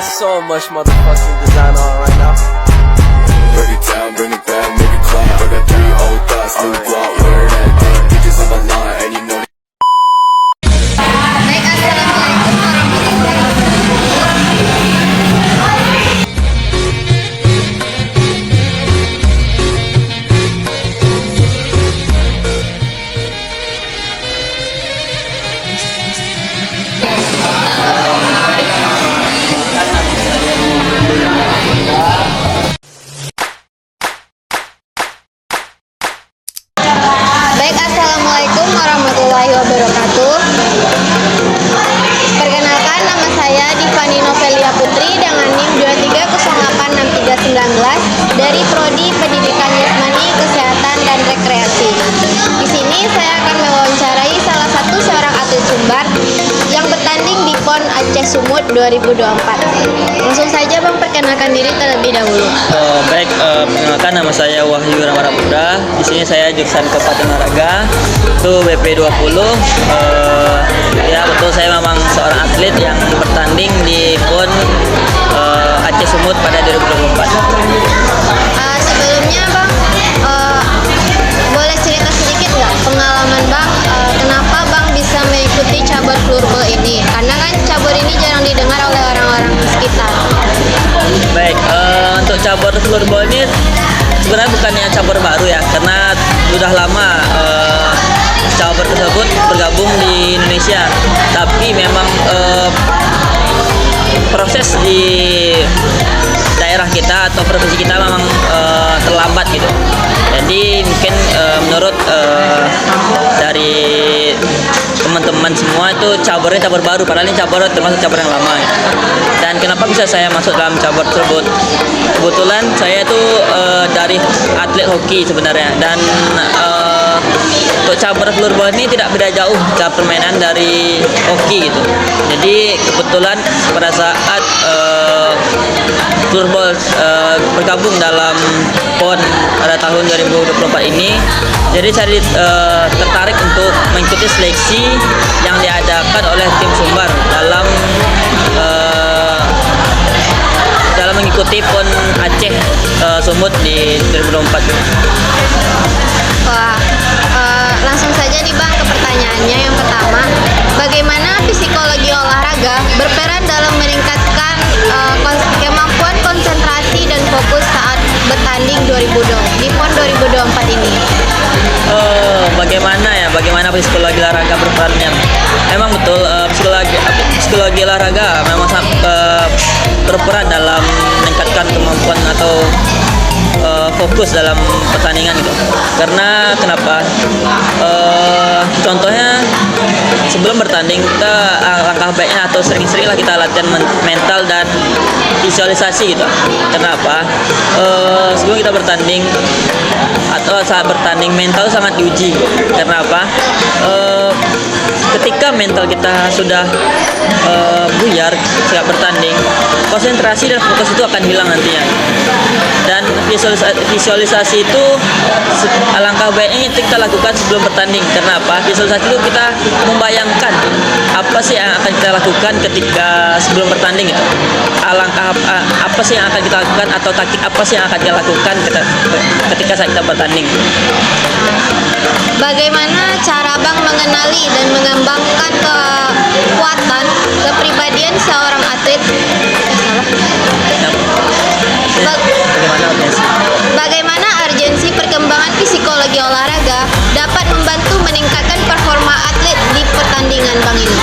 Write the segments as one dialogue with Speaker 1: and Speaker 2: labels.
Speaker 1: got so much motherfucking design on right now.
Speaker 2: Break it down, bring it back, make it clap. I got 3 old thoughts, new guap, where that day. Bitches on my line, and you know.
Speaker 3: Baik, assalamualaikum warahmatullahi wabarakatuh. Perkenalkan, nama saya Divani Novelia Putri dengan NIM 23086319 dari Prodi Pendidikan Jasmani, Kesehatan dan Rekreasi. Di sini saya akan mewawancarai salah satu seorang atlet Sumbar yang bertanding di PON Aceh Sumut 2024. Langsung saja Bang, perkenalkan diri terlebih dahulu.
Speaker 4: Perkenalkan, nama saya Wahyu Ramadhan. Di sini saya jurusan Kepatuhan Olahraga, itu BP20. Ya betul, saya memang seorang atlet yang bertanding di PON Aceh Sumut pada 2024.
Speaker 3: Sebelumnya Bang, boleh cerita sedikit nggak pengalaman Bang, kenapa Bang bisa mengikuti cabur floorball ini? Karena kan cabur ini jarang didengar oleh orang-orang sekitar.
Speaker 4: Baik, untuk cabur floorball ini sebenarnya bukannya cabur baru ya, karena sudah lama cabur tersebut bergabung di Indonesia. Tapi memang proses di daerah kita atau provinsi kita memang terlambat gitu. Jadi mungkin menurut dari teman-teman semua itu caburnya cabur baru, padahal ini cabur termasuk cabur yang lama gitu. Dan kenapa bisa saya masuk dalam cabur tersebut? Kebetulan saya itu dari atlet hoki sebenarnya, dan untuk cabur floorball ini tidak beda jauh cara permainan dari hoki gitu. Jadi kebetulan pada saat floorball bergabung dalam PON pada tahun 2024 ini, jadi saya tertarik untuk mengikuti seleksi yang diadakan oleh tim Sumbar dalam mengikuti PON Aceh Sumut di 2024.
Speaker 3: Wah, langsung saja nih Bang ke pertanyaannya yang pertama. Bagaimana psikologi olahraga berperan dalam meningkatkan kemampuan konsentrasi dan fokus saat bertanding di PON 2024 ini?
Speaker 4: Bagaimana psikologi olahraga berperannya? Memang betul, psikologi olahraga memang berperan dalam meningkatkan kemampuan atau fokus dalam pertandingan gitu. Karena kenapa? Contohnya sebelum bertanding kita langkah baiknya atau sering-seringlah kita latihan mental dan visualisasi gitu. Kenapa? Sebelum kita bertanding atau saat bertanding, mental sangat diuji. Kenapa? Ketika mental kita sudah buyar saat bertanding, konsentrasi dan fokus itu akan hilang nantinya. Dan visualisasi itu alangkah baiknya kita lakukan sebelum bertanding. Kenapa? Visualisasi itu kita membayangkan apa sih yang akan kita lakukan ketika sebelum bertanding itu. Alangkah apa sih yang akan kita lakukan, atau taktik apa sih yang akan kita lakukan ketika saat kita bertanding.
Speaker 3: Bagaimana cara Bang mengenali dan mengembangkan kekuatan kepribadian seorang atlet? Bagaimana urgensi perkembangan psikologi olahraga dapat membantu meningkatkan performa atlet di pertandingan Bang ini?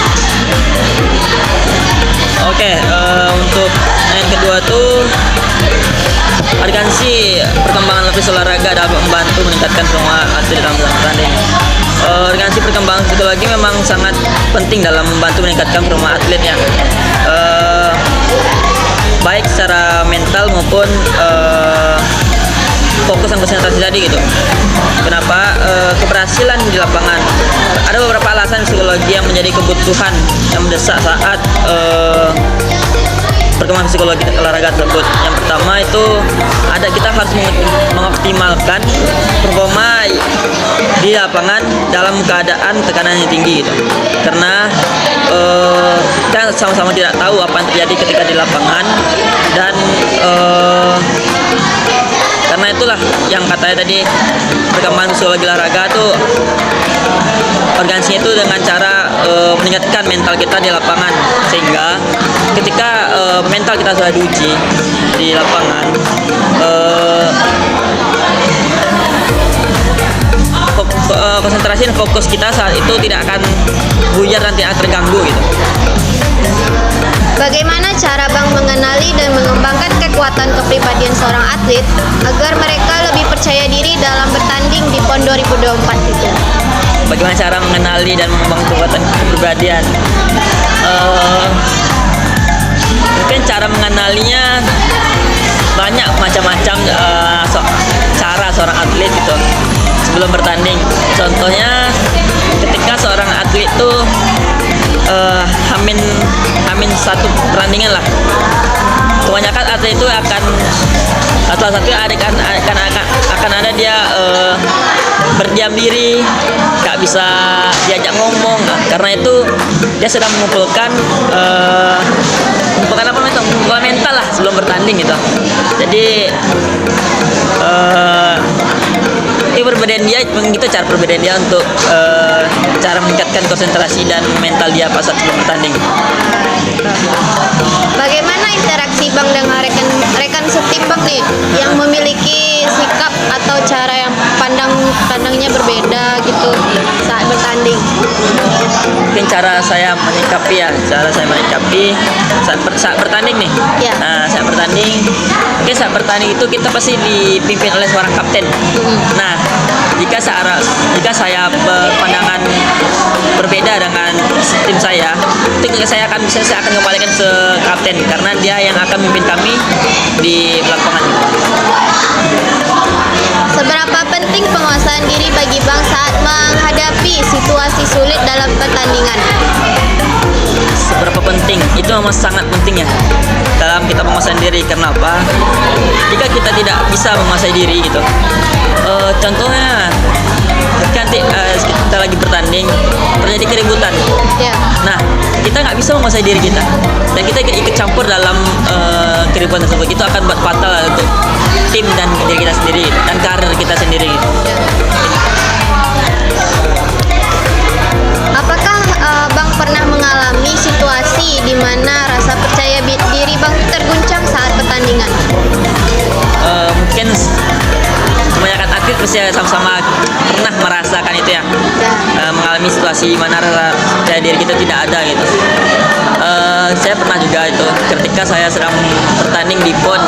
Speaker 4: Oke, untuk yang kedua tuh urgensi perkembangan lapis olahraga dapat membantu meningkatkan performa atlet dalam pertandingan. Urgensi perkembangan psikologi memang sangat penting dalam membantu meningkatkan performa atlet ya. Baik secara mental maupun fokus dan konsentrasi tadi gitu. Kenapa? Keberhasilan di lapangan, ada beberapa alasan psikologi yang menjadi kebutuhan yang mendesak saat perkembangan psikologi olahraga tersebut. Yang pertama itu kita harus mengoptimalkan performa di lapangan dalam keadaan tekanan yang tinggi gitu. Karena kita sama-sama tidak tahu apa yang terjadi ketika di lapangan, dan karena itulah yang katanya tadi perkembangan psikologi olahraga tuh organisasinya itu dengan cara meningkatkan mental kita di lapangan, sehingga ketika mental kita sudah diuji di lapangan, konsentrasi dan fokus kita saat itu tidak akan buyar dan tidak terganggu gitu.
Speaker 3: Bagaimana cara Bang mengenali dan mengembangkan kekuatan kepribadian seorang atlet agar mereka lebih percaya diri dalam bertanding di PON 2024 itu?
Speaker 4: Bagaimana cara mengenali dan mengembangkan kekuatan kepribadian? Mungkin cara mengenalinya banyak macam-macam cara seorang atlet gitu sebelum bertanding. Contohnya ketika seorang atlet tuh hamin satu pertandingan lah, kebanyakan atlet itu akan salah satunya akan ada dia berdiam diri, nggak bisa diajak ngomong. Karena itu dia sedang mengumpulkan mengumpulkan mental lah sebelum bertanding gitu. Jadi itu perbedaan dia, begitu cara perbedaan dia untuk cara meningkatkan konsentrasi dan mental dia pas saat sebelum bertanding.
Speaker 3: Bagaimana interaksi Bang dengan rekan setim Bang nih yang memiliki sikap atau cara yang pandangnya berbeda gitu saat bertanding?
Speaker 4: Mungkin cara saya menyikapi saat bertanding nih.
Speaker 3: Ya.
Speaker 4: Nah, saat bertanding itu kita pasti dipimpin oleh seorang kapten. Nah, jika saya berpandangan berbeda dengan tim saya, itu saya akan kembalikan ke kapten karena dia yang akan memimpin kami di lapangan.
Speaker 3: Seberapa penting penguasaan diri bagi Bang saat menghadapi situasi sulit dalam pertandingan?
Speaker 4: Seberapa penting? Itu memang sangat penting ya dalam kita menguasai diri. Kenapa? Jika kita tidak bisa menguasai diri gitu, contohnya nanti kita lagi bertanding terjadi keributan.
Speaker 3: Ya.
Speaker 4: Nah, kita nggak bisa menguasai diri kita dan kita ikut campur dalam keributan tersebut, itu akan buat fatal untuk tim dan diri kita sendiri dan karir kita sendiri.
Speaker 3: Apakah Bang pernah mengalami situasi di mana rasa percaya diri Bang terguncang saat pertandingan?
Speaker 4: Mungkin kebanyakan atlet pasti sama-sama pernah merasakan itu ya, mengalami situasi mana rasa percaya diri kita tidak ada gitu. Saya pernah juga itu ketika saya sedang bertanding di PON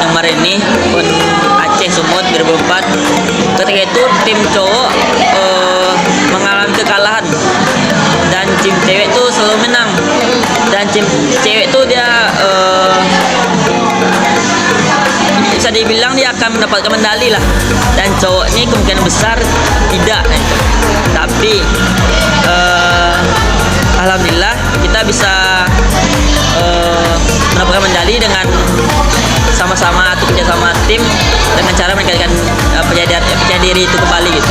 Speaker 4: kemarin ini, PON Aceh Sumut 2004. Ketika itu tim cowok mengalami kekalahan dan tim cewek itu selalu menang, dan tim cewek itu dia bisa dibilang dia akan mendapatkan medali lah, dan cowok ini kemungkinan besar tidak gitu. Tapi alhamdulillah kita bisa mendapatkan medali dengan sama-sama atau kerjasama tim dengan cara meningkatkan percaya diri itu kembali gitu.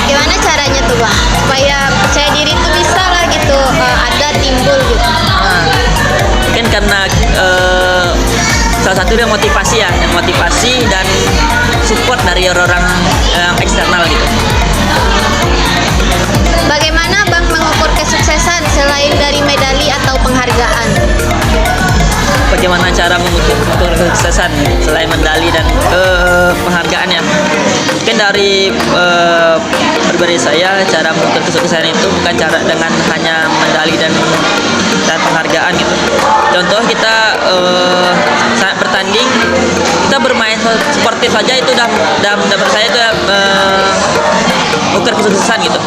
Speaker 3: Gimana caranya tuh Bang supaya percaya diri itu bisa lah gitu ada timbul gitu?
Speaker 4: Mungkin karena salah satu dia motivasi dan support dari orang eksternal gitu.
Speaker 3: Bagaimana Bang mengukur kesuksesan selain dari medali atau penghargaan?
Speaker 4: Bagaimana cara mengukur kesuksesan selain medali dan penghargaan ya? Mungkin dari pribadi saya, cara mengukur kesuksesan itu bukan cara dengan hanya medali dan penghargaan gitu. Contoh kita saat bertanding kita bermain sportif saja itu udah menurut saya itu ukur kesuksesan gitu.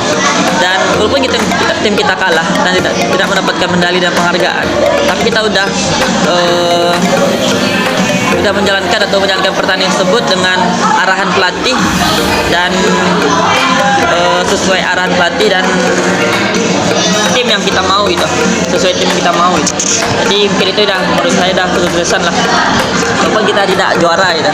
Speaker 4: Dan walaupun tim kita kalah dan tidak mendapatkan medali dan penghargaan, tapi kita udah menjalankan pertandingan tersebut dengan arahan pelatih dan sesuai arahan pelatih dan tim yang kita mau gitu, sesuai tim yang kita mau gitu. Jadi mungkin itu udah menurut saya udah kesuksesan lah, walaupun kita tidak juara gitu.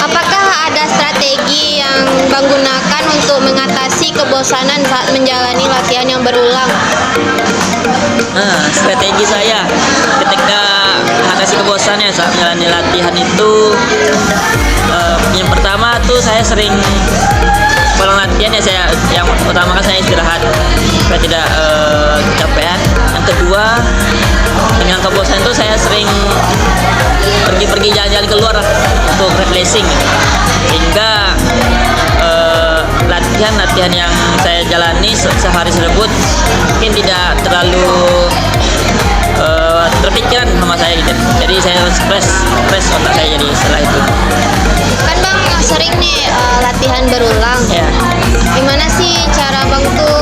Speaker 3: Apakah ada strategi yang Bang gunakan untuk mengatasi kebosanan saat menjalani latihan yang berulang?
Speaker 4: Nah, strategi saya ketika mengatasi kebosannya saat menjalani latihan itu, yang pertama tuh saya sering pulang latihan ya, yang utama kan saya istirahat supaya tidak kecapean. Yang kedua, dengan kebosanan itu saya sering pergi-pergi jalan-jalan keluar lah, untuk refreshing gitu. Sehingga latihan yang saya jalani sehari tersebut mungkin tidak terlalu terpikiran sama saya gitu. Jadi saya fresh otak saya jadi setelah itu.
Speaker 3: Kan Bang sering nih latihan berulang.
Speaker 4: Ya.
Speaker 3: Gimana sih cara Bang tuh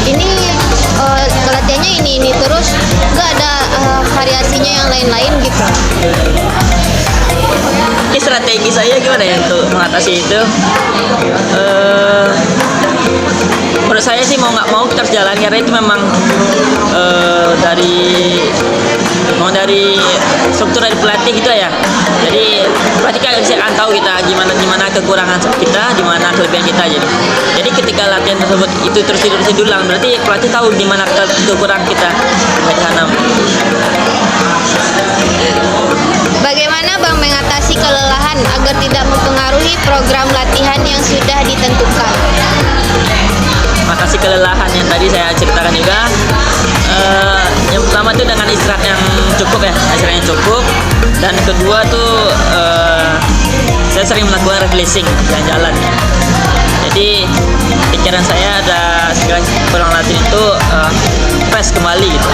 Speaker 3: ini latihannya ini terus nggak ada variasinya yang lain-lain gitu?
Speaker 4: Oke, strategi saya gimana ya untuk mengatasi itu? Menurut saya sih mau nggak mau kita harus jalan, karena itu memang dari struktur dari pelatih gitu ya. Jadi pelatih kan bisa tahu kita gimana kekurangan kita, gimana kelebihan kita. Jadi ketika latihan tersebut itu terus diulang, berarti pelatih tahu di mana kekurangan kita di sana.
Speaker 3: Bagaimana Bang mengatasi kelelahan agar tidak mempengaruhi program latihan yang sudah ditentukan?
Speaker 4: Mengatasi kelelahan yang tadi saya ceritakan juga, yang pertama itu dengan istirahat yang cukup ya, istirahat yang cukup. Dan kedua tuh saya sering melakukan refreshing, jalan-jalan. Jadi pikiran saya ada segala pulang latihan itu fresh kembali gitu.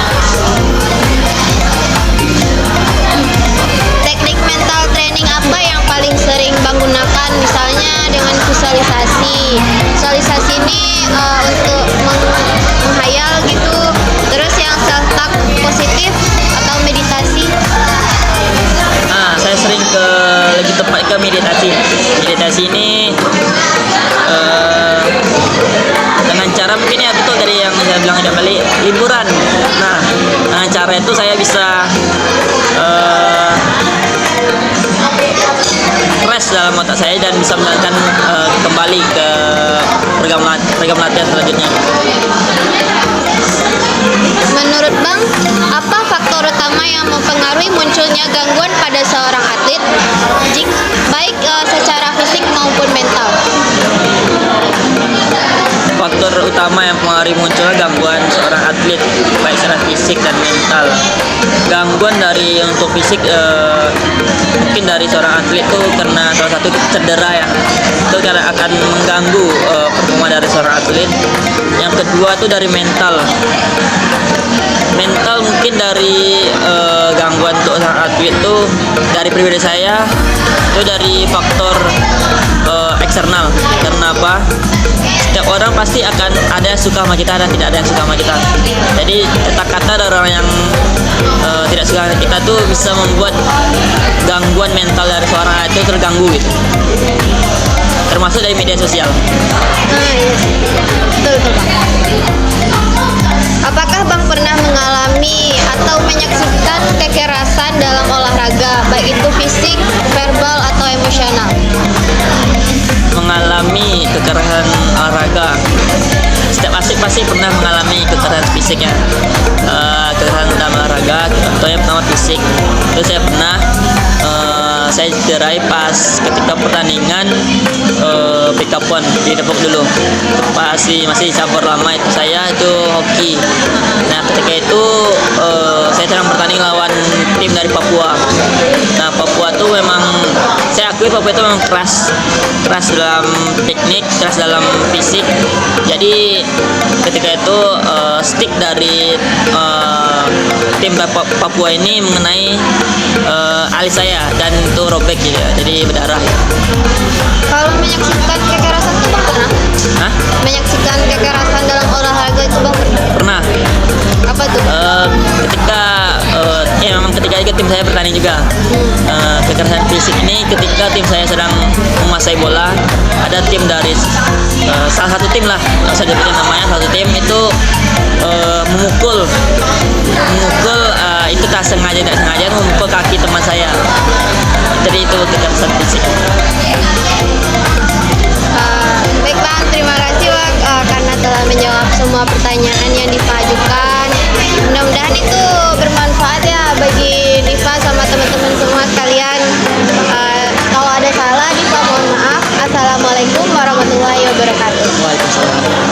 Speaker 3: Teknik mental training apa yang paling sering Bang gunakan? Misalnya dengan visualisasi. Visualisasi ini untuk menghayal gitu. Terus yang self talk positif atau meditasi?
Speaker 4: Saya sering lebih tepat ke meditasi. Meditasi ini dengan cara mungkin ya betul dari yang saya bilang ada balik liburan. Nah, dengan cara itu saya bisa fresh dalam otak saya dan bisa menjalankan kembali ke program latihan selanjutnya.
Speaker 3: Menurut Bang, apa faktor utama yang mempengaruhi munculnya gangguan pada seorang atlet, baik secara fisik maupun mental?
Speaker 4: Faktor utama yang mempengaruhi munculnya gangguan seorang atlet baik secara fisik dan mental. Gangguan dari untuk fisik mungkin dari seorang atlet itu karena salah satu cedera ya, itu karena akan mengganggu performa dari seorang atlet. Yang kedua itu dari mental mungkin dari gangguan untuk seorang atlet itu dari pribadi saya itu dari faktor eksternal. Karena apa? Setiap orang pasti akan ada yang suka sama kita dan tidak ada yang suka sama kita. Jadi kata-kata dari orang yang tidak suka sama kita tuh bisa membuat gangguan mental dari seorang itu terganggu gitu. Termasuk dari media sosial.
Speaker 3: Iya sih. Betul Bang. Apakah Bang pernah mengalami atau menyaksikan kekerasan dalam olahraga, baik itu fisik, verbal, atau emosional?
Speaker 4: Mengalami kekerasan olahraga, setiap atlet pasti pernah mengalami kekerasan fisiknya. Kekerasan dalam olahraga, contohnya pertama fisik, itu saya pernah saya cederai pas ketika pertandingan pick up one di Depok dulu, pas masih cabur lama itu saya itu hoki. Nah ketika itu saya sedang bertanding lawan tim dari Papua. Nah Papua tuh memang saya akui Papua itu memang keras dalam teknik, keras dalam fisik. Jadi ketika itu stick dari tim Papua ini mengenai alis saya dan itu robek gitu ya, jadi berdarah.
Speaker 3: Kalau menyaksikan kekerasan itu Bang pernah?
Speaker 4: Hah?
Speaker 3: Menyaksikan kekerasan dalam olahraga itu Bang pernah?
Speaker 4: Pernah.
Speaker 3: Apa tuh?
Speaker 4: Ketika ya memang ketika itu tim saya bertanding juga. Kekerasan fisik ini ketika tim saya sedang menguasai bola, ada tim dari salah satu tim lah, nggak usah disebutin namanya, satu tim itu memukul itu tak sengaja memukul kaki teman saya. Jadi itu kekerasan fisik.
Speaker 3: Baik Bang, terima kasih Bang Assalamualaikum warahmatullahi wabarakatuh.
Speaker 4: Waalaikumsalam.